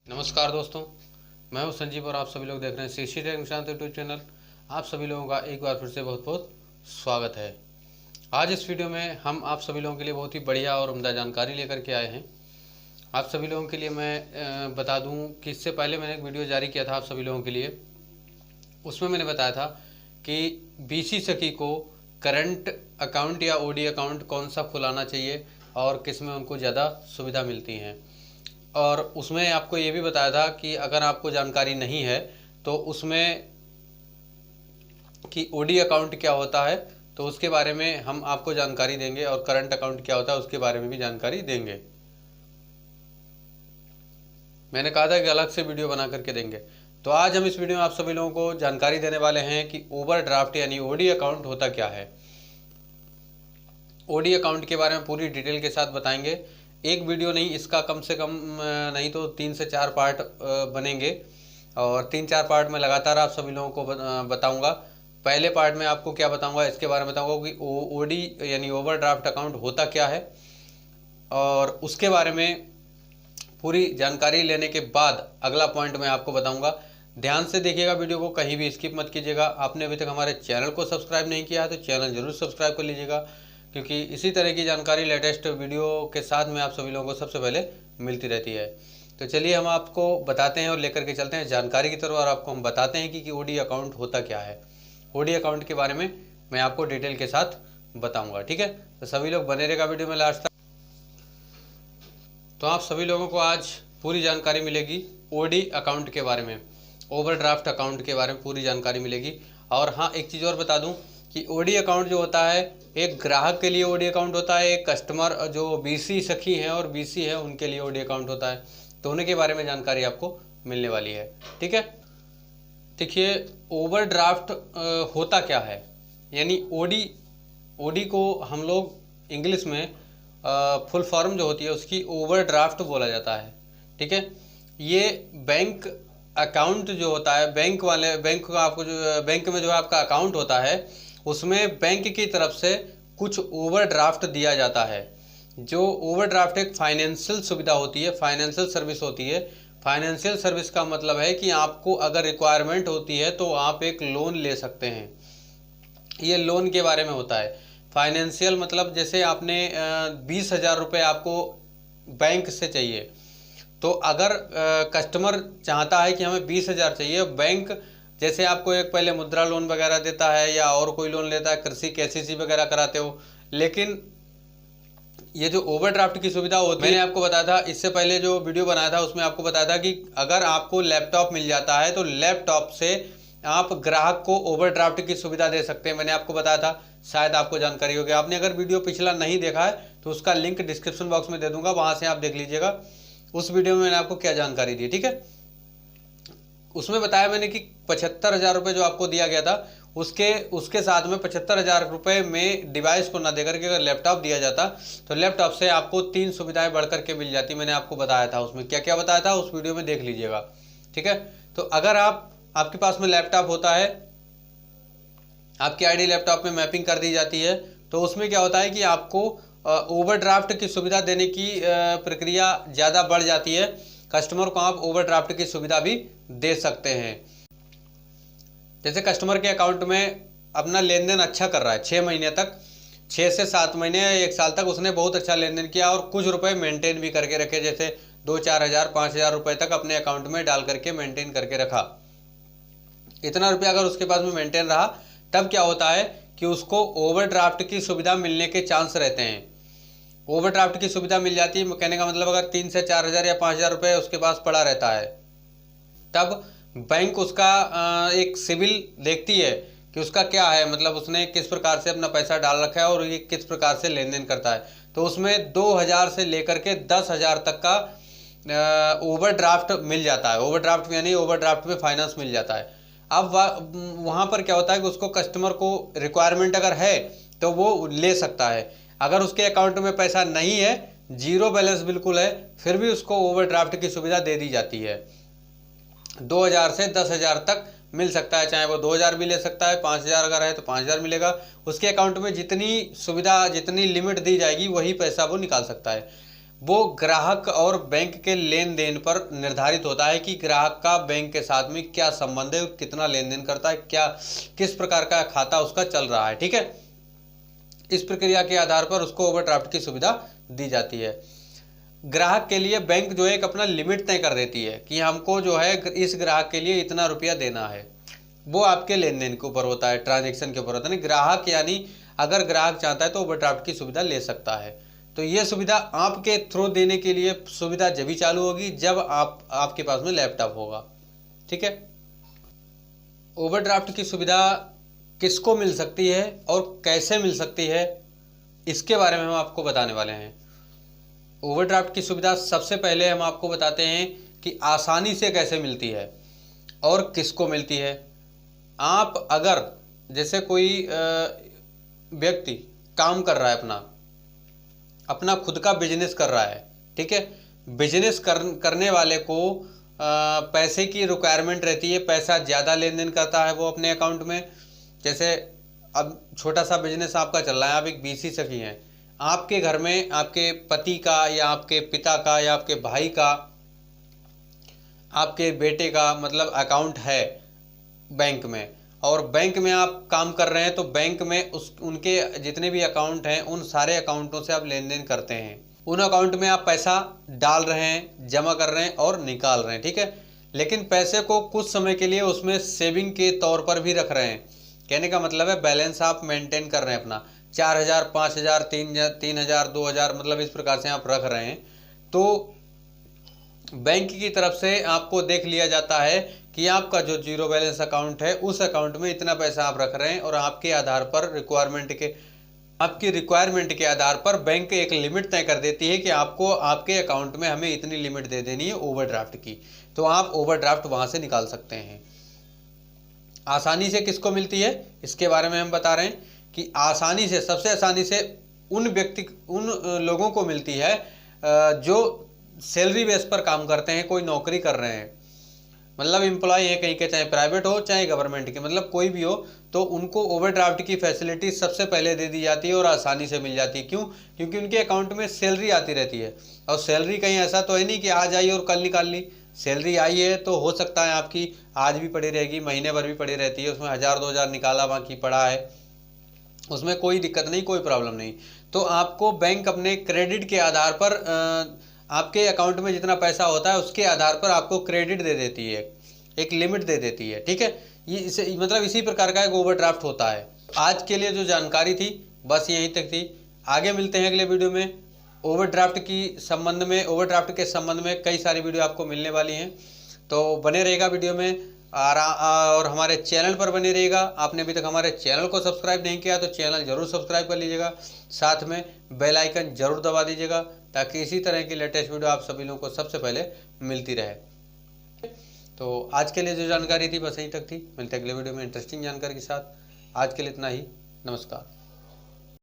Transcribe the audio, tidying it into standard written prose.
नमस्कार दोस्तों, मैं हूं संजीव और आप सभी लोग देख रहे हैं सी टेक निशांत यूट्यूब चैनल। आप सभी लोगों का एक बार फिर से बहुत बहुत स्वागत है। आज इस वीडियो में हम आप सभी लोगों के लिए बहुत ही बढ़िया और उम्दा जानकारी लेकर के आए हैं। आप सभी लोगों के लिए मैं बता दूं कि इससे पहले मैंने एक वीडियो जारी किया था आप सभी लोगों के लिए। उसमें मैंने बताया था कि बीसी सखी को करंट अकाउंट या ओडी अकाउंट कौन सा खुलाना चाहिए और किस में उनको ज़्यादा सुविधा मिलती हैं। और उसमें आपको ये भी बताया था कि अगर आपको जानकारी नहीं है तो उसमें कि ओडी अकाउंट क्या होता है तो उसके बारे में हम आपको जानकारी देंगे, और करंट अकाउंट क्या होता है उसके बारे में भी जानकारी देंगे। मैंने कहा था कि अलग से वीडियो बना करके देंगे। तो आज हम इस वीडियो में आप सभी लोगों को जानकारी देने वाले हैं कि ओवरड्राफ्ट यानी ओडी अकाउंट होता क्या है। ओडी अकाउंट के बारे में पूरी डिटेल के साथ बताएंगे। एक वीडियो नहीं, इसका कम से कम नहीं तो 3 से 4 पार्ट बनेंगे, और 3-4 पार्ट में लगातार आप सभी लोगों को बताऊंगा। पहले पार्ट में आपको क्या बताऊंगा, इसके बारे में बताऊंगा कि ओडी यानी ओवरड्राफ्ट अकाउंट होता क्या है, और उसके बारे में पूरी जानकारी लेने के बाद अगला पॉइंट मैं आपको बताऊंगा। ध्यान से देखिएगा वीडियो को, कहीं भी स्किप मत कीजिएगा। आपने अभी तक हमारे चैनल को सब्सक्राइब नहीं किया है तो चैनल जरूर सब्सक्राइब कर लीजिएगा, क्योंकि इसी तरह की जानकारी लेटेस्ट वीडियो के साथ में आप सभी लोगों को सबसे पहले मिलती रहती है। तो चलिए हम आपको बताते हैं और लेकर के चलते हैं जानकारी की तरफ, और आपको हम बताते हैं कि ओडी अकाउंट होता क्या है। ओडी अकाउंट के बारे में मैं आपको डिटेल के साथ बताऊंगा, ठीक है। तो सभी लोग बने रहेगा वीडियो में लास्ट तक। तो आप सभी लोगों को आज पूरी जानकारी मिलेगी ओडी अकाउंट के बारे में, ओवरड्राफ्ट अकाउंट के बारे में पूरी जानकारी मिलेगी। और हाँ, एक चीज़ और बता दूं कि ओडी अकाउंट जो होता है एक ग्राहक के लिए ओडी अकाउंट होता है, एक कस्टमर जो बीसी सखी हैं और बीसी है उनके लिए ओडी अकाउंट होता है। तो उनके बारे में जानकारी आपको मिलने वाली है, ठीक है। देखिए, ओवरड्राफ्ट होता क्या है, यानी ओडी को हम लोग इंग्लिश में फुल फॉर्म जो होती है उसकी ओवरड्राफ्ट बोला जाता है, ठीक है। ये बैंक अकाउंट जो होता है, बैंक का आपको जो बैंक में जो आपका अकाउंट होता है उसमें बैंक की तरफ से कुछ ओवरड्राफ्ट दिया जाता है। जो ओवरड्राफ्ट एक फाइनेंशियल सुविधा होती है, फाइनेंशियल सर्विस होती है। फाइनेंशियल सर्विस का मतलब है कि आपको अगर रिक्वायरमेंट होती है तो आप एक लोन ले सकते हैं। ये लोन के बारे में होता है। फाइनेंशियल मतलब जैसे आपने 20,000 रुपये आपको बैंक से चाहिए, तो अगर कस्टमर चाहता है कि हमें 20,000 चाहिए, बैंक जैसे आपको एक पहले मुद्रा लोन वगैरह देता है या और कोई लोन लेता है, कृषि केसीसी वगैरह कराते हो, लेकिन ये जो ओवरड्राफ्ट की सुविधा होती है, मैंने आपको बताया था इससे पहले जो वीडियो बनाया था उसमें आपको बताया था कि अगर आपको लैपटॉप मिल जाता है तो लैपटॉप से आप ग्राहक को ओवरड्राफ्ट की सुविधा दे सकते हैं। मैंने आपको बताया था, शायद आपको जानकारी होगी। आपने अगर वीडियो पिछला नहीं देखा है तो उसका लिंक डिस्क्रिप्शन बॉक्स में दे दूंगा, वहां से आप देख लीजिएगा उस वीडियो में मैंने आपको क्या जानकारी दी, ठीक है। उसमें बताया मैंने कि 75,000 रुपये जो आपको दिया गया था उसके साथ में 75,000 रुपये में डिवाइस को ना देकर के अगर लैपटॉप दिया जाता तो लैपटॉप से आपको 3 सुविधाएं बढ़ करके मिल जाती। मैंने आपको बताया था, उसमें क्या क्या बताया था उस वीडियो में देख लीजिएगा, ठीक है। तो अगर आपके पास में लैपटॉप होता है, आपकी आईडी लैपटॉप में मैपिंग कर दी जाती है, तो उसमें क्या होता है कि आपको ओवरड्राफ्ट की सुविधा देने की प्रक्रिया ज़्यादा बढ़ जाती है। कस्टमर को आप ओवरड्राफ्ट की सुविधा भी दे सकते हैं। जैसे कस्टमर के अकाउंट में अपना लेन देन अच्छा कर रहा है 6 महीने तक, 6 से 7 महीने या 1 साल तक उसने बहुत अच्छा लेन देन किया और कुछ रुपए मेंटेन भी करके रखे, जैसे 2-4 हज़ार 5,000 रुपये तक अपने अकाउंट में डाल करके मेंटेन करके रखा। इतना रुपया अगर उसके पास में मेंटेन रहा तब क्या होता है कि उसको ओवरड्राफ्ट की सुविधा मिलने के चांस रहते हैं। ओवरड्राफ्ट की सुविधा मिल जाती है, कहने का मतलब अगर 3 से 4 हज़ार या 5,000 रुपये उसके पास पड़ा रहता है, तब बैंक उसका एक सिविल देखती है कि उसका क्या है, मतलब उसने किस प्रकार से अपना पैसा डाल रखा है और ये किस प्रकार से लेन देन करता है। तो उसमें 2,000 से लेकर के 10,000 तक का ओवरड्राफ्ट मिल जाता है। ओवरड्राफ्ट यानी ओवरड्राफ्ट में फाइनेंस मिल जाता है। अब वहाँ पर क्या होता है कि उसको कस्टमर को रिक्वायरमेंट अगर है तो वो ले सकता है। अगर उसके अकाउंट में पैसा नहीं है, जीरो बैलेंस बिल्कुल है, फिर भी उसको ओवरड्राफ्ट की सुविधा दे दी जाती है। 2,000 से 10,000 तक मिल सकता है, चाहे वो 2,000 भी ले सकता है, 5,000 अगर है तो 5,000 मिलेगा। उसके अकाउंट में जितनी सुविधा जितनी लिमिट दी जाएगी वही पैसा वो निकाल सकता है। वो ग्राहक और बैंक के लेन देन पर निर्धारित होता है कि ग्राहक का बैंक के साथ में क्या संबंध है, कितना लेन देन करता है, क्या किस प्रकार का खाता उसका चल रहा है। ठीक है, इस प्रक्रिया के आधार पर उसको ओवरड्राफ्ट की सुविधा दी जाती है। ग्राहक के लिए बैंक जो है एक अपना लिमिट तय कर देती है कि हमको जो है इस ग्राहक के लिए इतना रुपया देना है। वो आपके लेन देन के ऊपर होता है, ट्रांजेक्शन के ऊपर होता है। ग्राहक यानी अगर ग्राहक चाहता है तो ओवरड्राफ्ट की सुविधा ले सकता है। तो ये सुविधा आपके थ्रू देने के लिए सुविधा जब भी चालू होगी जब आपके पास में लैपटॉप होगा। ठीक है, ओवरड्राफ्ट की सुविधा किसको मिल सकती है और कैसे मिल सकती है, इसके बारे में हम आपको बताने वाले हैं। ओवरड्राफ्ट की सुविधा सबसे पहले हम आपको बताते हैं कि आसानी से कैसे मिलती है और किसको मिलती है। आप अगर जैसे कोई व्यक्ति काम कर रहा है, अपना खुद का बिजनेस कर रहा है, ठीक है, बिजनेस करने वाले को पैसे की रिक्वायरमेंट रहती है, पैसा ज़्यादा लेन देन करता है वो अपने अकाउंट में। जैसे अब छोटा सा बिजनेस आपका चल रहा है, आप एक बीसी सखी हैं, आपके घर में आपके पति का या आपके पिता का या आपके भाई का, आपके बेटे का मतलब अकाउंट है बैंक में, और बैंक में आप काम कर रहे हैं, तो बैंक में उनके जितने भी अकाउंट हैं उन सारे अकाउंटों से आप लेन देन करते हैं। उन अकाउंट में आप पैसा डाल रहे हैं, जमा कर रहे हैं और निकाल रहे हैं। ठीक है, लेकिन पैसे को कुछ समय के लिए उसमें सेविंग के तौर पर भी रख रहे हैं। कहने का मतलब है बैलेंस आप मेंटेन कर रहे हैं अपना, 4000, 5000, 3000, 2000 मतलब इस प्रकार से आप रख रहे हैं। तो बैंक की तरफ से आपको देख लिया जाता है कि आपका जो जीरो बैलेंस अकाउंट है उस अकाउंट में इतना पैसा आप रख रहे हैं, और आपके आधार पर आपकी रिक्वायरमेंट के आधार पर बैंक एक लिमिट तय कर देती है कि आपको आपके अकाउंट में हमें इतनी लिमिट दे देनी है ओवरड्राफ्ट की। तो आप ओवरड्राफ्ट वहां से निकाल सकते हैं। आसानी से किसको मिलती है इसके बारे में हम बता रहे हैं कि आसानी से, सबसे आसानी से उन लोगों को मिलती है जो सैलरी बेस पर काम करते हैं, कोई नौकरी कर रहे हैं, मतलब एम्प्लॉय है कहीं के, चाहे प्राइवेट हो चाहे गवर्नमेंट के, मतलब कोई भी हो, तो उनको ओवरड्राफ्ट की फैसिलिटी सबसे पहले दे दी जाती है और आसानी से मिल जाती है। क्यों? क्योंकि उनके अकाउंट में सैलरी आती रहती है, और सैलरी कहीं ऐसा तो है नहीं कि आज आई और कल निकाल ली। सैलरी आई है तो हो सकता है आपकी आज भी पड़ी रहेगी, महीने भर भी पड़ी रहती है, उसमें 1000-2000 निकाला बाकी पड़ा है, उसमें कोई दिक्कत नहीं, कोई प्रॉब्लम नहीं। तो आपको बैंक अपने क्रेडिट के आधार पर आपके अकाउंट में जितना पैसा होता है उसके आधार पर आपको क्रेडिट दे देती है, एक लिमिट दे देती है। ठीक है, ये मतलब इसी प्रकार का एक ओवरड्राफ्ट होता है। आज के लिए जो जानकारी थी बस यहीं तक थी। आगे मिलते हैं अगले वीडियो में। ओवरड्राफ्ट के संबंध में कई सारी वीडियो आपको मिलने वाली हैं, तो बने रहेगा वीडियो में और हमारे चैनल पर बने रहेगा। आपने अभी तक हमारे चैनल को सब्सक्राइब नहीं किया तो चैनल जरूर सब्सक्राइब कर लीजिएगा, साथ में बेल आइकन जरूर दबा दीजिएगा ताकि इसी तरह की लेटेस्ट वीडियो आप सभी लोगों को सबसे पहले मिलती रहे। तो आज के लिए जो जानकारी थी बस यहीं तक थी। मिलते हैं अगले वीडियो में इंटरेस्टिंग जानकारी के साथ। आज के लिए इतना ही, नमस्कार।